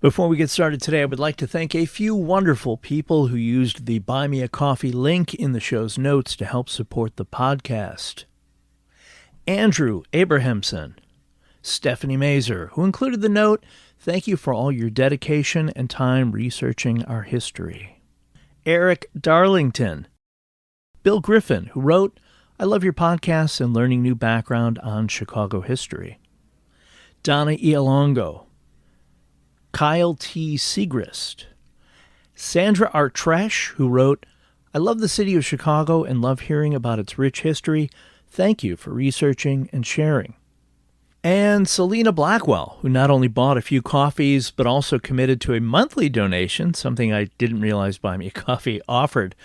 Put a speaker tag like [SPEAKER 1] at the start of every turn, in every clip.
[SPEAKER 1] Before we get started today, I would like to thank a few wonderful people who used the Buy Me a Coffee link in the show's notes to help support the podcast. Andrew Abrahamson, Stephanie Mazer, who included the note, "Thank you for all your dedication and time researching our history." Eric Darlington, Bill Griffin, who wrote, "I love your podcasts and learning new background on Chicago history." Donna Ialongo, Kyle T. Segrist, Sandra Artresh, who wrote, "I love the city of Chicago and love hearing about its rich history. Thank you for researching and sharing." And Selena Blackwell, who not only bought a few coffees, but also committed to a monthly donation, something I didn't realize Buy Me a Coffee offered.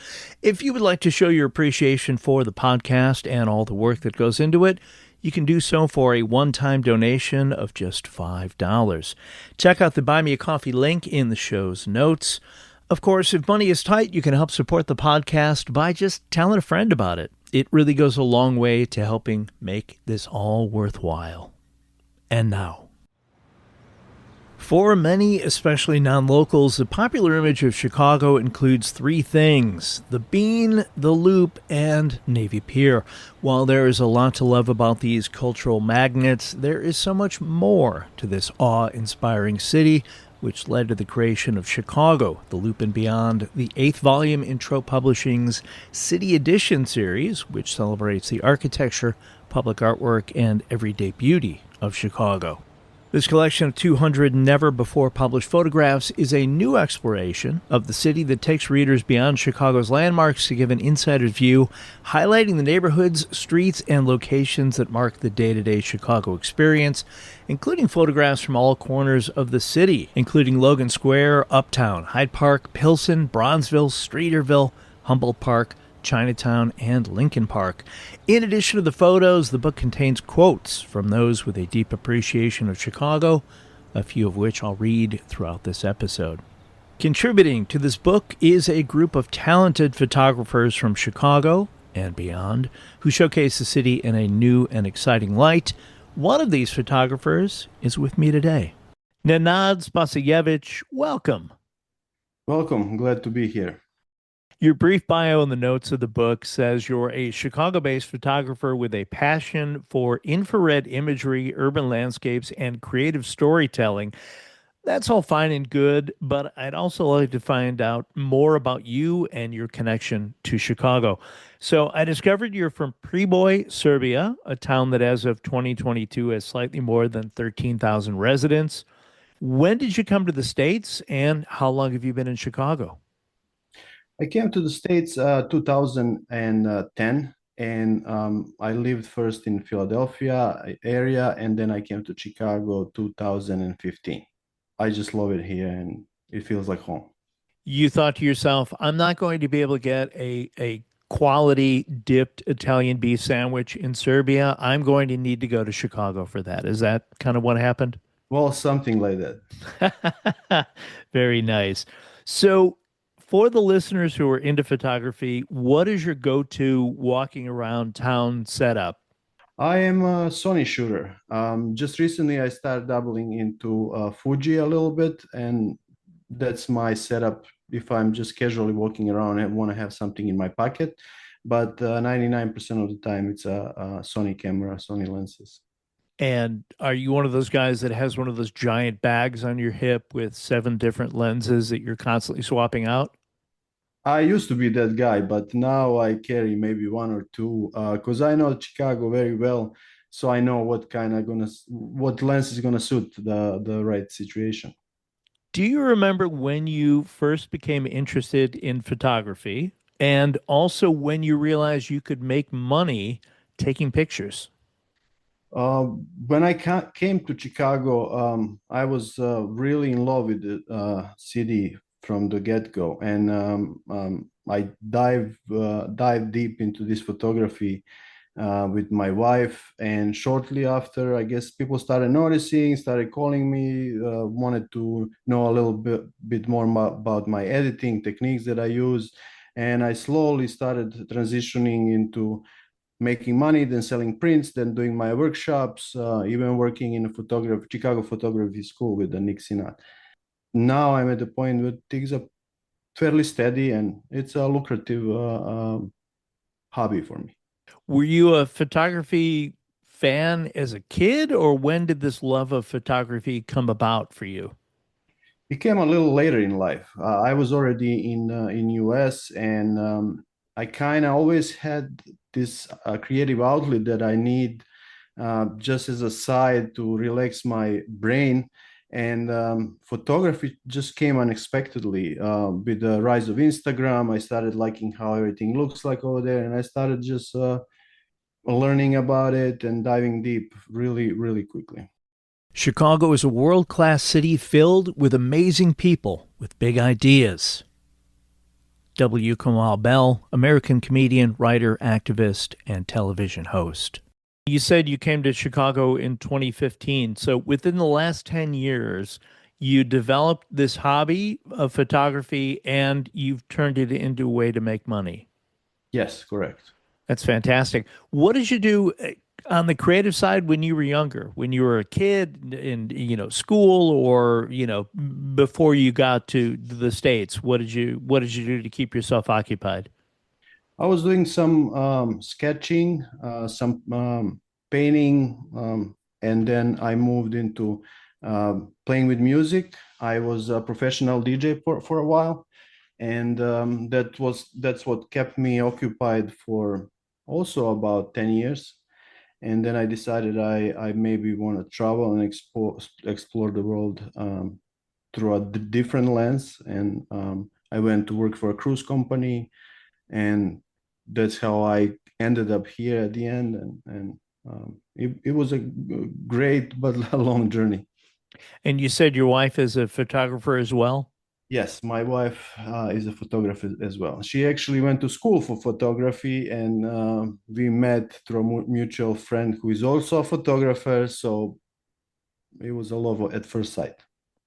[SPEAKER 1] If you would like to show your appreciation for the podcast and all the work that goes into it, you can do so for a one-time donation of just $5. Check out the Buy Me a Coffee link in the show's notes. Of course, if money is tight, you can help support the podcast by just telling a friend about it. It really goes a long way to helping make this all worthwhile. And now, for many, especially non-locals, the popular image of Chicago includes three things: the Bean, the Loop, and Navy Pier. While there is a lot to love about these cultural magnets, there is so much more to this awe-inspiring city, which led to the creation of Chicago, the Loop and Beyond, the 8th volume in Trope Publishing's City Edition series, which celebrates the architecture, public artwork, and everyday beauty of Chicago. This collection of 200 never-before-published photographs is a new exploration of the city that takes readers beyond Chicago's landmarks to give an insider's view, highlighting the neighborhoods, streets, and locations that mark the day-to-day Chicago experience, including photographs from all corners of the city, including Logan Square, Uptown, Hyde Park, Pilsen, Bronzeville, Streeterville, Humboldt Park, Chinatown, and Lincoln Park. In addition to the photos, the book contains quotes from those with a deep appreciation of Chicago, a few of which I'll read throughout this episode. Contributing to this book is a group of talented photographers from Chicago and beyond who showcase the city in a new and exciting light. One of these photographers is with me today. Nenad Spasojevic, welcome.
[SPEAKER 2] Welcome. Glad to be here.
[SPEAKER 1] Your brief bio in the notes of the book says you're a Chicago-based photographer with a passion for infrared imagery, urban landscapes, and creative storytelling. That's all fine and good, but I'd also like to find out more about you and your connection to Chicago. So I discovered you're from Priboj, Serbia, a town that as of 2022 has slightly more than 13,000 residents. When did you come to the States, and how long have you been in Chicago?
[SPEAKER 2] I came to the States 2010, and I lived first in Philadelphia area, and then I came to Chicago 2015. I just love it here, and it feels like home.
[SPEAKER 1] You thought to yourself, I'm not going to be able to get a quality dipped Italian beef sandwich in Serbia. I'm going to need to go to Chicago for that. Is that kind of what happened?
[SPEAKER 2] Well, something like that.
[SPEAKER 1] Very nice. So, for the listeners who are into photography, what is your go-to walking around town setup?
[SPEAKER 2] I am a Sony shooter. Just recently, I started dabbling into Fuji a little bit, and that's my setup. If I'm just casually walking around, I want to have something in my pocket. But 99% of the time, it's a Sony camera, Sony lenses.
[SPEAKER 1] And are you one of those guys that has one of those giant bags on your hip with 7 different lenses that you're constantly swapping out?
[SPEAKER 2] I used to be that guy, but now I carry maybe one or two because I know Chicago very well, so I know what lens is gonna suit the right situation.
[SPEAKER 1] Do you remember when you first became interested in photography and also when you realized you could make money taking pictures?
[SPEAKER 2] Uh, when came to Chicago, I was really in love with the city from the get-go, and I dive deep into this photography with my wife. And shortly after, I guess people started noticing, started calling me, wanted to know a little bit more about my editing techniques that I use, and I slowly started transitioning into making money, then selling prints, then doing my workshops, even working in a Chicago photography school with the Nick Sinat. now I'm at the point where things are fairly steady and it's a lucrative hobby for me.
[SPEAKER 1] Were you a photography fan as a kid, or when did this love of photography come about for you?
[SPEAKER 2] It came a little later in life. I was already in US, and I kind of always had this creative outlet that I need just as a side to relax my brain. And photography just came unexpectedly with the rise of Instagram. I started liking how everything looks like over there, and I started just learning about it and diving deep really, really quickly.
[SPEAKER 1] Chicago is a world class city filled with amazing people with big ideas. W. Kamau Bell, American comedian, writer, activist, and television host. You said you came to Chicago in 2015. So within the last 10 years, you developed this hobby of photography and you've turned it into a way to make money.
[SPEAKER 2] Yes, correct.
[SPEAKER 1] That's fantastic. What did you do on the creative side when you were younger, when you were a kid in, school or, before you got to the States? What did you do to keep yourself occupied?
[SPEAKER 2] I was doing some sketching, some painting, and then I moved into playing with music. I was a professional DJ for a while, and that's what kept me occupied for also about 10 years. And then I decided I maybe want to travel and explore the world through a different lens. And I went to work for a cruise company, and that's how I ended up here at the end. And it was a great but a long journey.
[SPEAKER 1] And you said your wife is a photographer as well?
[SPEAKER 2] Yes, my wife is a photographer as well. She actually went to school for photography, and we met through a mutual friend who is also a photographer. So it was a love at first sight.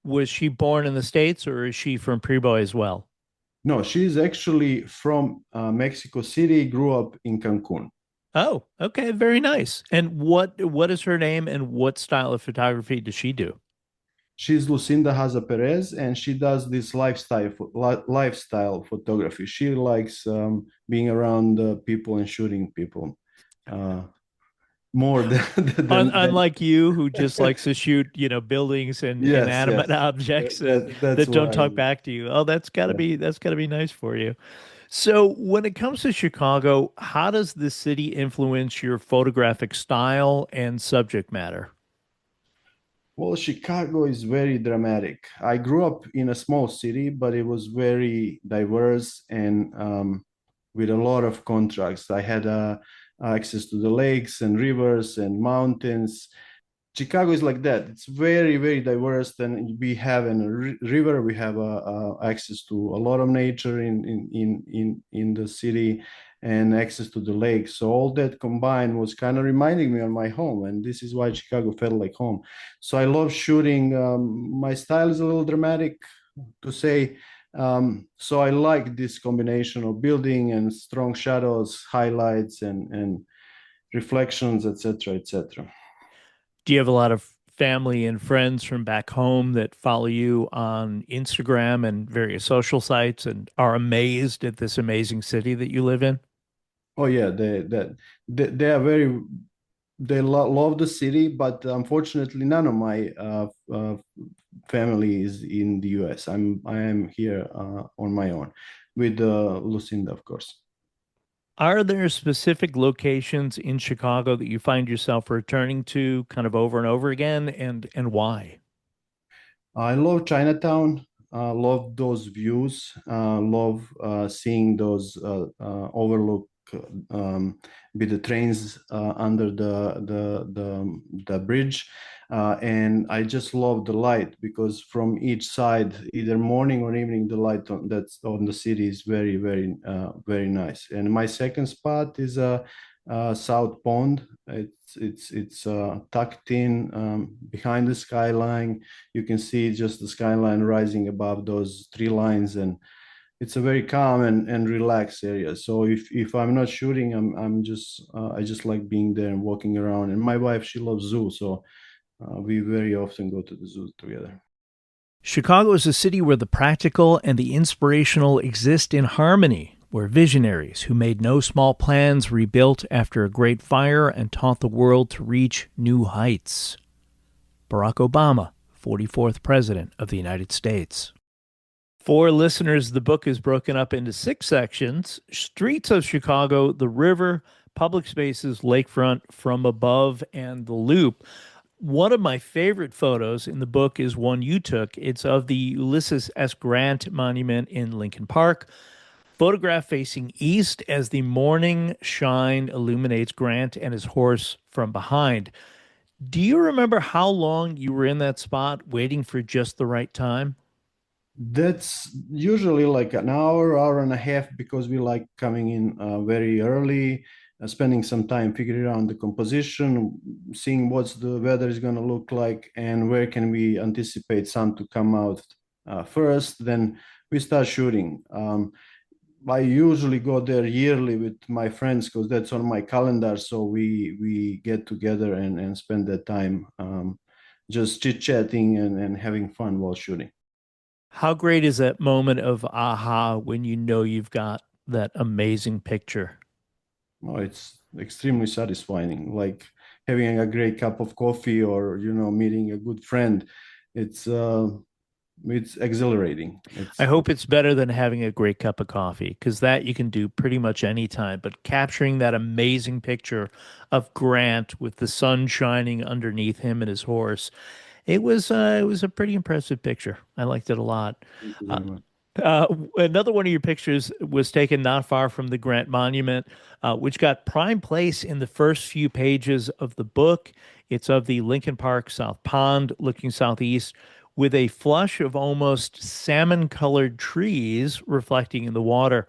[SPEAKER 1] Was she born in the States or is she from Prebo as well?
[SPEAKER 2] No, she's actually from Mexico City, grew up in Cancun.
[SPEAKER 1] Oh, okay, very nice. And what is her name and what style of photography does she do?
[SPEAKER 2] She's Lucinda Haza Perez, and she does this lifestyle photography. She likes being around people and shooting people uh, more than, than
[SPEAKER 1] Unlike you, who just likes to shoot, buildings and
[SPEAKER 2] yes,
[SPEAKER 1] inanimate
[SPEAKER 2] yes.
[SPEAKER 1] objects
[SPEAKER 2] That's
[SPEAKER 1] that don't
[SPEAKER 2] what I
[SPEAKER 1] talk
[SPEAKER 2] do.
[SPEAKER 1] back to you. Oh,
[SPEAKER 2] Yeah.
[SPEAKER 1] that's gotta be nice for you. So, when it comes to Chicago, how does the city influence your photographic style and subject matter?
[SPEAKER 2] Well, Chicago is very dramatic. I grew up in a small city, but it was very diverse and with a lot of contrasts. I had access to the lakes and rivers and mountains. Chicago is like that. It's very, very diverse. And we have a river. We have access to a lot of nature in the city, and access to the lake. So all that combined was kind of reminding me of my home, and this is why Chicago felt like home. So I love shooting. My style is a little dramatic, to say. So I like this combination of building and strong shadows, highlights, and reflections, etc., etc.
[SPEAKER 1] Do you have a lot of family and friends from back home that follow you on Instagram and various social sites and are amazed at this amazing city that you live in?
[SPEAKER 2] Oh yeah, they are very love the city, but unfortunately, none of my family is in the U.S. I am here on my own with Lucinda, of course.
[SPEAKER 1] Are there specific locations in Chicago that you find yourself returning to kind of over and over again, and why?
[SPEAKER 2] I love Chinatown. Love those views. Love seeing those overlook with the trains under the bridge. And I just love the light because from each side, either morning or evening, the light that's on the city is very, very, very nice. And my second spot is South Pond. It's tucked in behind the skyline. You can see just the skyline rising above those tree lines, and it's a very calm and relaxed area. So if I'm not shooting, I'm just I just like being there and walking around. And my wife, she loves zoo, so we very often go to the zoo together.
[SPEAKER 1] Chicago is a city where the practical and the inspirational exist in harmony, where visionaries who made no small plans rebuilt after a great fire and taught the world to reach new heights. Barack Obama, 44th President of the United States. For listeners, the book is broken up into 6 sections: Streets of Chicago, the river, public spaces, lakefront, from above, and the loop. One of my favorite photos in the book is one you took. It's of the Ulysses S. Grant Monument in Lincoln Park, photographed facing east as the morning shine illuminates Grant and his horse from behind. Do you remember how long you were in that spot waiting for just the right time?
[SPEAKER 2] That's usually like an hour, hour and a half, because we like coming in very early, spending some time figuring out the composition, seeing what's the weather is going to look like, and where can we anticipate sun to come out first. Then we start shooting. I usually go there yearly with my friends because that's on my calendar. So we get together and spend that time just chit chatting and having fun while shooting.
[SPEAKER 1] How great is that moment of aha when you know you've got that amazing picture?
[SPEAKER 2] Oh, it's extremely satisfying, like having a great cup of coffee or meeting a good friend. It's uh, it's exhilarating.
[SPEAKER 1] I
[SPEAKER 2] It's
[SPEAKER 1] hope it's better than having a great cup of coffee, because that you can do pretty much any time. But capturing that amazing picture of Grant with the sun shining underneath him and his horse, it was a pretty impressive picture. I liked it a lot.
[SPEAKER 2] Thank you
[SPEAKER 1] Uh,
[SPEAKER 2] very much.
[SPEAKER 1] Another one of your pictures was taken not far from the Grant Monument, which got prime place in the first few pages of the book. It's of the Lincoln Park South Pond looking southeast with a flush of almost salmon colored trees reflecting in the water.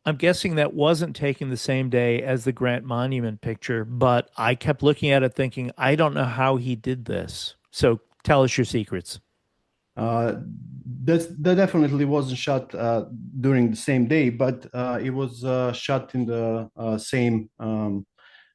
[SPEAKER 1] I'm guessing that wasn't taken the same day as the Grant Monument picture, but I kept looking at it thinking, I don't know how he did this. So tell us your secrets.
[SPEAKER 2] Uh, that definitely wasn't shot during the same day, but it was shot in the same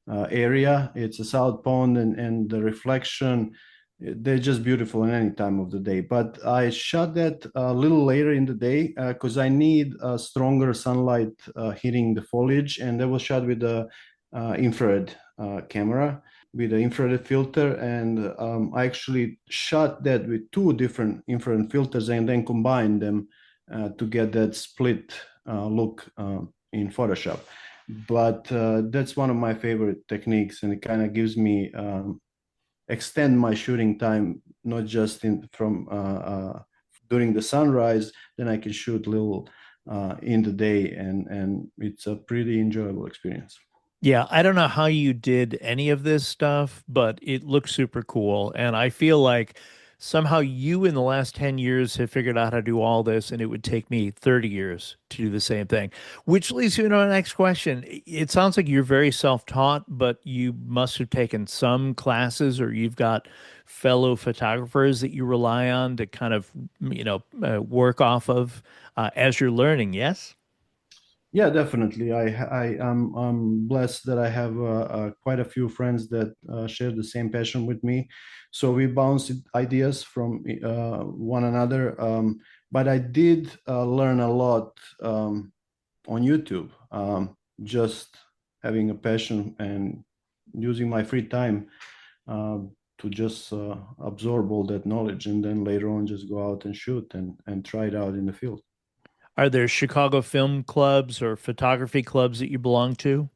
[SPEAKER 2] area. It's a south pond, and the reflection, they're just beautiful in any time of the day. But I shot that a little later in the day because I need stronger sunlight hitting the foliage, and that was shot with the infrared camera with the infrared filter, and I actually shot that with two different infrared filters and then combined them to get that split look in Photoshop. But that's one of my favorite techniques, and it kind of gives me extend my shooting time, not just in from during the sunrise. Then I can shoot a little in the day, and it's a pretty enjoyable experience.
[SPEAKER 1] Yeah, I don't know how you did any of this stuff, but it looks super cool. And I feel like somehow you in the last 10 years have figured out how to do all this, and it would take me 30 years to do the same thing. Which leads you to my next question. It sounds like you're very self-taught, but you must have taken some classes, or you've got fellow photographers that you rely on to kind of, work off of as you're learning, yes?
[SPEAKER 2] Yeah, definitely. I'm blessed that I have quite a few friends that share the same passion with me. So we bounce ideas from one another. But I did learn a lot on YouTube, just having a passion and using my free time to just absorb all that knowledge, and then later on just go out and shoot and try it out in the field.
[SPEAKER 1] Are there Chicago film clubs or photography clubs that you belong to?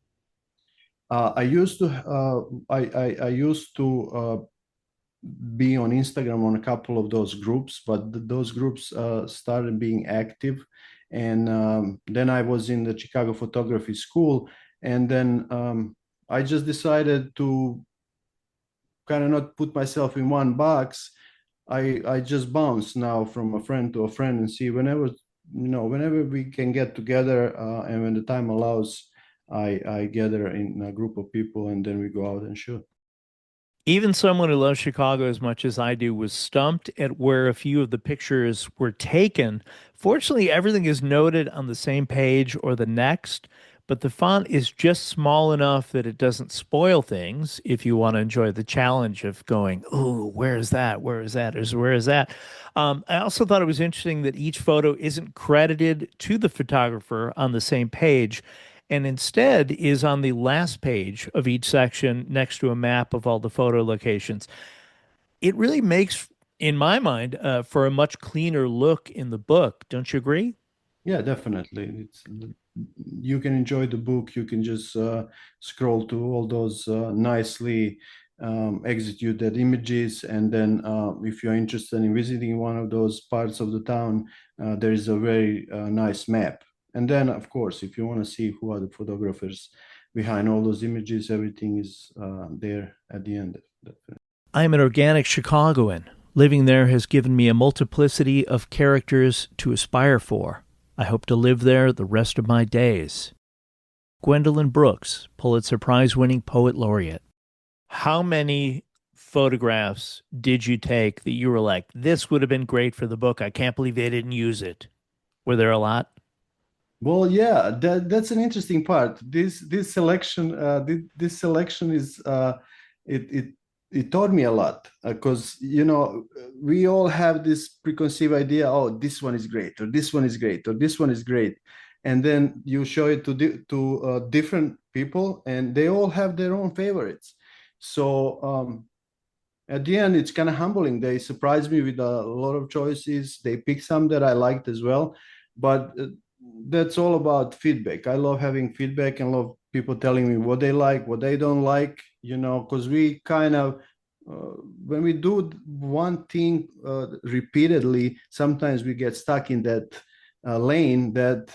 [SPEAKER 2] I used to I used to be on Instagram on a couple of those groups, but those groups started being active, and then I was in the Chicago Photography School, and then I just decided to kind of not put myself in one box. I just bounce now from a friend to a friend and see whenever we can get together and when the time allows, I gather in a group of people and then we go out and shoot.
[SPEAKER 1] Even someone who loves Chicago as much as I do was stumped at where a few of the pictures were taken. Fortunately, everything is noted on the same page or the next, but the font is just small enough that it doesn't spoil things if you want to enjoy the challenge of going, oh, where is that? Where is that? Where is that? I also thought it was interesting that each photo isn't credited to the photographer on the same page and instead is on the last page of each section next to a map of all the photo locations. It really makes, in my mind, for a much cleaner look in the book. Don't you agree?
[SPEAKER 2] Yeah, definitely. It's you can enjoy the book. You can just scroll to all those nicely executed images, and then if you're interested in visiting one of those parts of the town, there is a very nice map. And then, of course, if you want to see who are the photographers behind all those images, everything is there at the end.
[SPEAKER 1] I'm an organic Chicagoan. Living there has given me a multiplicity of characters to aspire for. I hope to live there the rest of my days. Gwendolyn Brooks, Pulitzer Prize-winning poet laureate. How many photographs did you take that you were like, this would have been great for the book? I can't believe they didn't use it. Were there a lot?
[SPEAKER 2] Well, yeah, that's an interesting part. This selection is it it taught me a lot because we all have this preconceived idea. Oh, this one is great, or this one is great, or this one is great, and then you show it to different people, and they all have their own favorites. So at the end, it's kind of humbling. They surprised me with a lot of choices. They picked some that I liked as well, but that's all about feedback. I love having feedback and love people telling me what they like, what they don't like, because we kind of, when we do one thing repeatedly, sometimes we get stuck in that lane that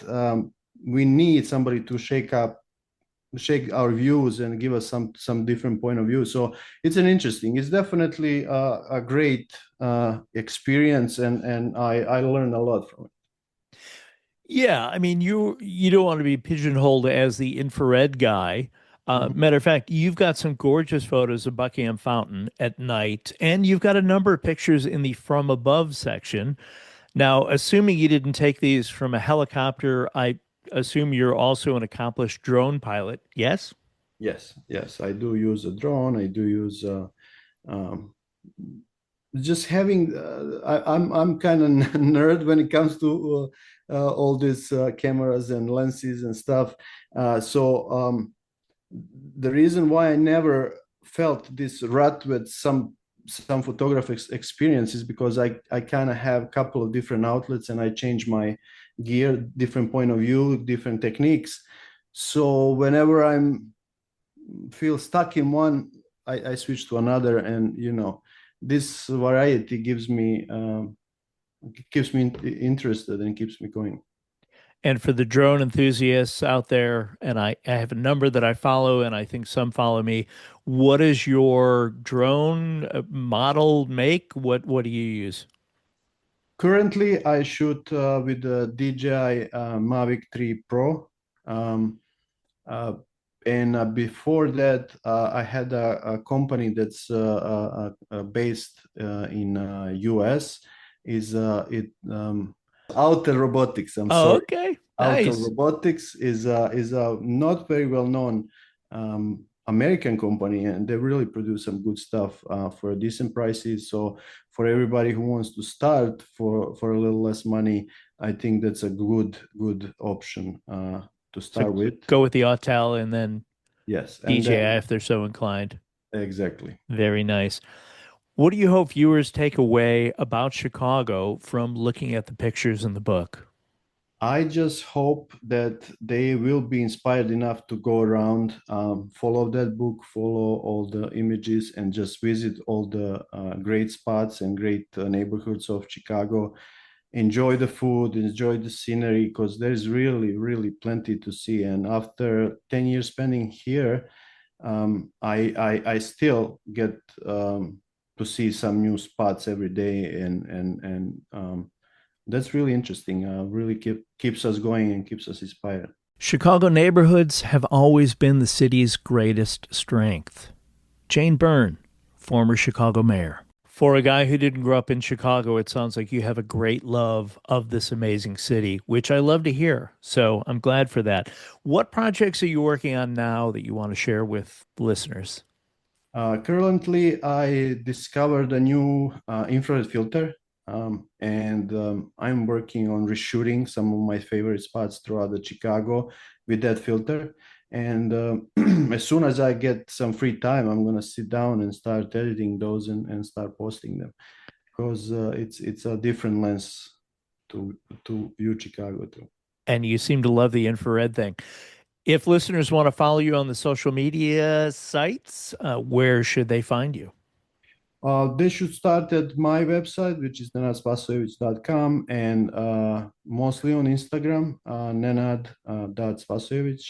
[SPEAKER 2] we need somebody to shake our views and give us some different point of view. So it's definitely a great experience, and I learned a lot from it.
[SPEAKER 1] Yeah, I mean, you don't want to be pigeonholed as the infrared guy.
[SPEAKER 2] Mhm.
[SPEAKER 1] Matter of fact, you've got some gorgeous photos of Buckingham Fountain at night, and you've got a number of pictures in the from above section. Now, assuming you didn't take these from a helicopter, I assume you're also an accomplished drone pilot. Yes?
[SPEAKER 2] Yes, I do use a drone. I do use um, just having. I'm kind of nerd when it comes to all these cameras and lenses and stuff. So the reason why I never felt this rut with some photography experience is because I kind of have a couple of different outlets, and I change my gear, different point of view, different techniques. So whenever I'm feel stuck in one, I switch to another, and this variety keeps me interested and keeps me going.
[SPEAKER 1] And for the drone enthusiasts out there, and I have a number that I follow, and I think some follow me. What is your drone model make? What do you use?
[SPEAKER 2] Currently, I shoot with the DJI Mavic 3 Pro. Um, uh, and before that, I had a company that's based in US. Is it Outer Robotics? I'm
[SPEAKER 1] Oh,
[SPEAKER 2] sorry.
[SPEAKER 1] okay.
[SPEAKER 2] Outer
[SPEAKER 1] Nice.
[SPEAKER 2] Robotics is a not very well known American company, and they really produce some good stuff for decent prices. So for everybody who wants to start for a little less money, I think that's a good option to
[SPEAKER 1] So
[SPEAKER 2] start with.
[SPEAKER 1] go with the Autel and then
[SPEAKER 2] Yes, and
[SPEAKER 1] DJI
[SPEAKER 2] then
[SPEAKER 1] if they're so inclined.
[SPEAKER 2] exactly.
[SPEAKER 1] Very nice. What do you hope viewers take away about Chicago from looking at the pictures in the book?
[SPEAKER 2] I just hope that they will be inspired enough to go around, follow that book, follow all the images, and just visit all the great spots and great neighborhoods of Chicago. Enjoy the food, enjoy the scenery, because there's really plenty to see. And after 10 years spending here, I still get to see some new spots every day, and that's really interesting. Really keeps us going and keeps us inspired.
[SPEAKER 1] Chicago neighborhoods have always been the city's greatest strength. Jane Byrne, former Chicago mayor. For a guy who didn't grow up in Chicago, it sounds like you have a great love of this amazing city, which I love to hear. So I'm glad for that. What projects are you working on now that you want to share with listeners?
[SPEAKER 2] Currently, I discovered a new infrared filter, and I'm working on reshooting some of my favorite spots throughout the Chicago with that filter. And as soon as I get some free time, I'm gonna sit down and start editing those and start posting them because it's a different lens to view Chicago too.
[SPEAKER 1] And you seem to love the infrared thing. If listeners want to follow you on the social media sites, where should they find you?
[SPEAKER 2] They should start at my website, which is nenadspasojevic.com, and mostly on Instagram, nenad.spasojevic.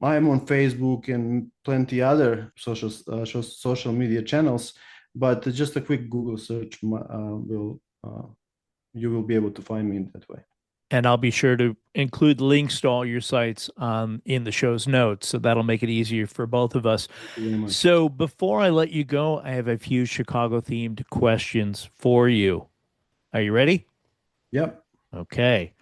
[SPEAKER 2] I am on Facebook and plenty other social media channels, but just a quick Google search will you will be able to find me in that way.
[SPEAKER 1] And I'll be sure to include links to all your sites in the show's notes, so that'll make it easier for both of us.
[SPEAKER 2] Thank you very much.
[SPEAKER 1] So before I let you go, I have a few Chicago themed questions for you. Are you ready?
[SPEAKER 2] Yep.
[SPEAKER 1] Okay.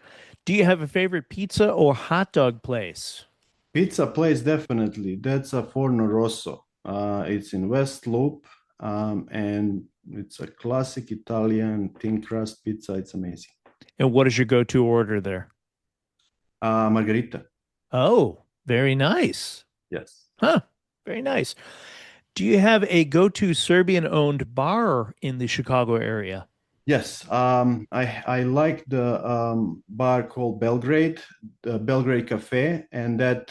[SPEAKER 1] Do you have a favorite pizza or hot dog place?
[SPEAKER 2] Pizza place, definitely. That's a Forno Rosso. It's in West Loop, and it's a classic Italian thin crust pizza. It's amazing.
[SPEAKER 1] And what is your go-to order there?
[SPEAKER 2] Margarita.
[SPEAKER 1] Oh, very nice.
[SPEAKER 2] Yes.
[SPEAKER 1] Huh. Very nice. Do you have a go-to Serbian-owned bar in the Chicago area?
[SPEAKER 2] Yes. I like the bar called Belgrade, the Belgrade Cafe, and that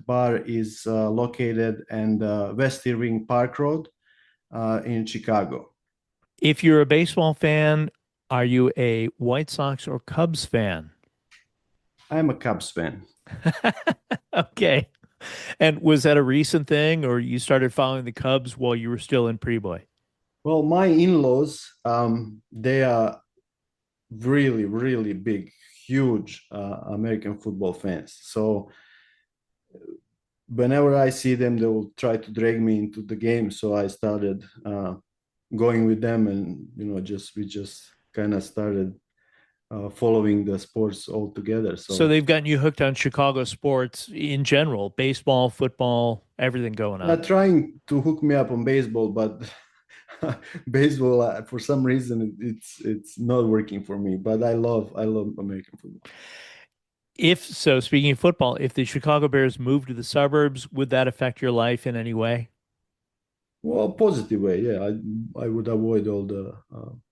[SPEAKER 2] bar is located in the West Irving Park Road in Chicago.
[SPEAKER 1] If you're a baseball fan, are you a White Sox or Cubs fan?
[SPEAKER 2] I'm a Cubs fan.
[SPEAKER 1] Okay. And was that a recent thing, or you started following the Cubs while you were still in Preboy?
[SPEAKER 2] Well, my in-laws, they are really, really big, huge American football fans. So whenever I see them, they will try to drag me into the game. So I started going with them, and just we just kind of started following the sports all together.
[SPEAKER 1] So
[SPEAKER 2] So
[SPEAKER 1] they've gotten you hooked on Chicago sports in general, baseball, football, everything going on.
[SPEAKER 2] not trying to hook me up on baseball, but baseball for some reason it's not working for me. But I love American football.
[SPEAKER 1] If so, speaking of football, if the Chicago Bears move to the suburbs, would that affect your life in any way?
[SPEAKER 2] Well, positive way, yeah. I would avoid all the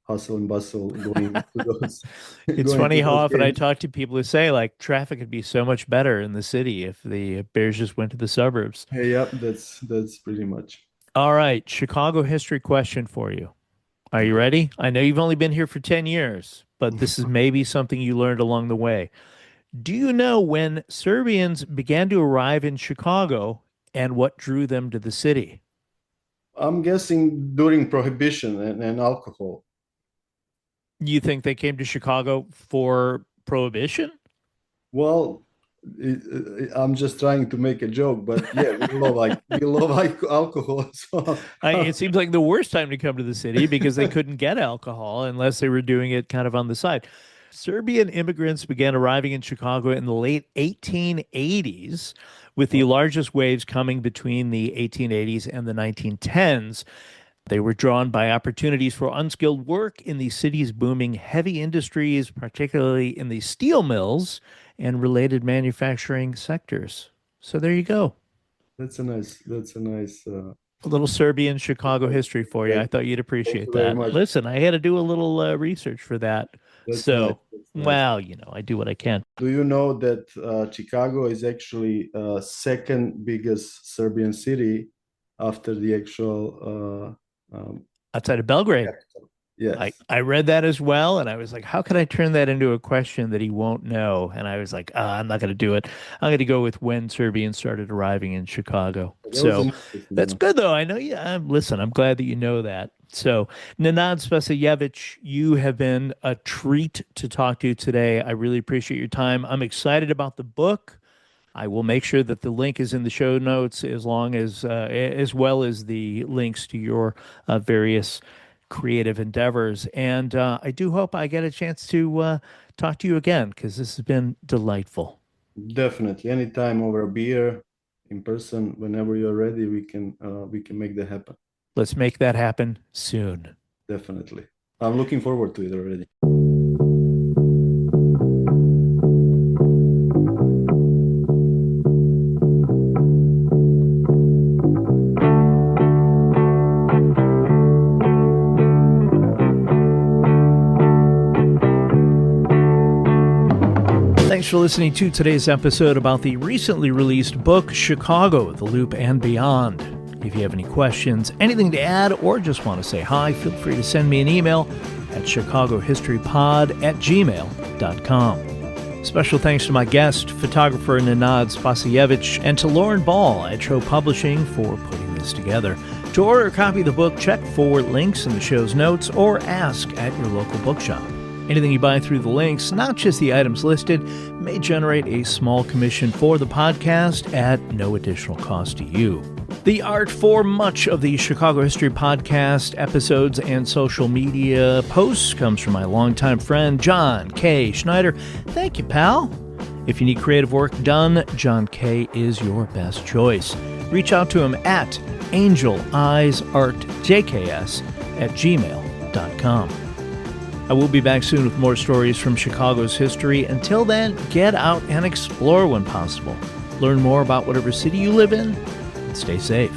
[SPEAKER 2] hustle and bustle going to those
[SPEAKER 1] It's
[SPEAKER 2] going
[SPEAKER 1] funny
[SPEAKER 2] to
[SPEAKER 1] how
[SPEAKER 2] those
[SPEAKER 1] often I
[SPEAKER 2] games.
[SPEAKER 1] talk to people who say like traffic would be so much better in the city if the Bears just went to the suburbs.
[SPEAKER 2] Hey, yeah, that's pretty much.
[SPEAKER 1] All right, Chicago history question for you. Are you
[SPEAKER 2] Okay.
[SPEAKER 1] ready? I know you've only been here for 10 years, but this is maybe something you learned along the way. Do you know when Serbians began to arrive in Chicago and what drew them to the city?
[SPEAKER 2] I'm guessing during Prohibition and alcohol.
[SPEAKER 1] You think they came to Chicago for Prohibition?
[SPEAKER 2] Well, I'm just trying to make a joke, but yeah, we love alcohol. So
[SPEAKER 1] It seems like the worst time to come to the city because they couldn't get alcohol unless they were doing it kind of on the side. Serbian immigrants began arriving in Chicago in the late 1880s, with the largest waves coming between the 1880s and the 1910s. They were drawn by opportunities for unskilled work in the city's booming heavy industries, particularly in the steel mills and related manufacturing sectors. So there you go.
[SPEAKER 2] that's a nice
[SPEAKER 1] A little Serbian Chicago history for you. I
[SPEAKER 2] thank
[SPEAKER 1] thought you'd
[SPEAKER 2] thank you
[SPEAKER 1] appreciate
[SPEAKER 2] very
[SPEAKER 1] that.
[SPEAKER 2] much.
[SPEAKER 1] Listen, I had to do a little research for that.
[SPEAKER 2] That's nice.
[SPEAKER 1] So,
[SPEAKER 2] That's nice.
[SPEAKER 1] well, I do what I can.
[SPEAKER 2] Do you know that Chicago is actually second biggest Serbian city after the actual
[SPEAKER 1] Outside of Belgrade,
[SPEAKER 2] capital?
[SPEAKER 1] I,
[SPEAKER 2] Yes.
[SPEAKER 1] I read that as well, and I was like, how can I turn that into a question that he won't know? And I was like, I'm not going to do it. I'm going to go with when Serbians started arriving in Chicago.
[SPEAKER 2] That was
[SPEAKER 1] So
[SPEAKER 2] interesting.
[SPEAKER 1] that's good, though. I know you. Listen, I'm glad that you know that. So, Nenad Spasojevic, you have been a treat to talk to today. I really appreciate your time. I'm excited about the book. I will make sure that the link is in the show notes as well as the links to your various creative endeavors. And I do hope I get a chance to talk to you again because this has been delightful.
[SPEAKER 2] Definitely, anytime over a beer, in person, whenever you're ready, we can make that happen.
[SPEAKER 1] Let's make that happen soon.
[SPEAKER 2] Definitely, I'm looking forward to it already.
[SPEAKER 1] Thanks for listening to today's episode about the recently released book, Chicago, The Loop and Beyond. If you have any questions, anything to add, or just want to say hi, feel free to send me an email at chicagohistorypod@gmail.com. Special thanks to my guest, photographer Nenad Spasojevic, and to Lauren Ball at Show Publishing for putting this together. To order a copy of the book, check for links in the show's notes or ask at your local bookshop. Anything you buy through the links, not just the items listed, may generate a small commission for the podcast at no additional cost to you. The art for much of the Chicago History Podcast episodes and social media posts comes from my longtime friend, John K. Schneider. Thank you, pal. If you need creative work done, John K. is your best choice. Reach out to him at angeleyesartjks@gmail.com. I will be back soon with more stories from Chicago's history. Until then, get out and explore when possible. Learn more about whatever city you live in, and stay safe.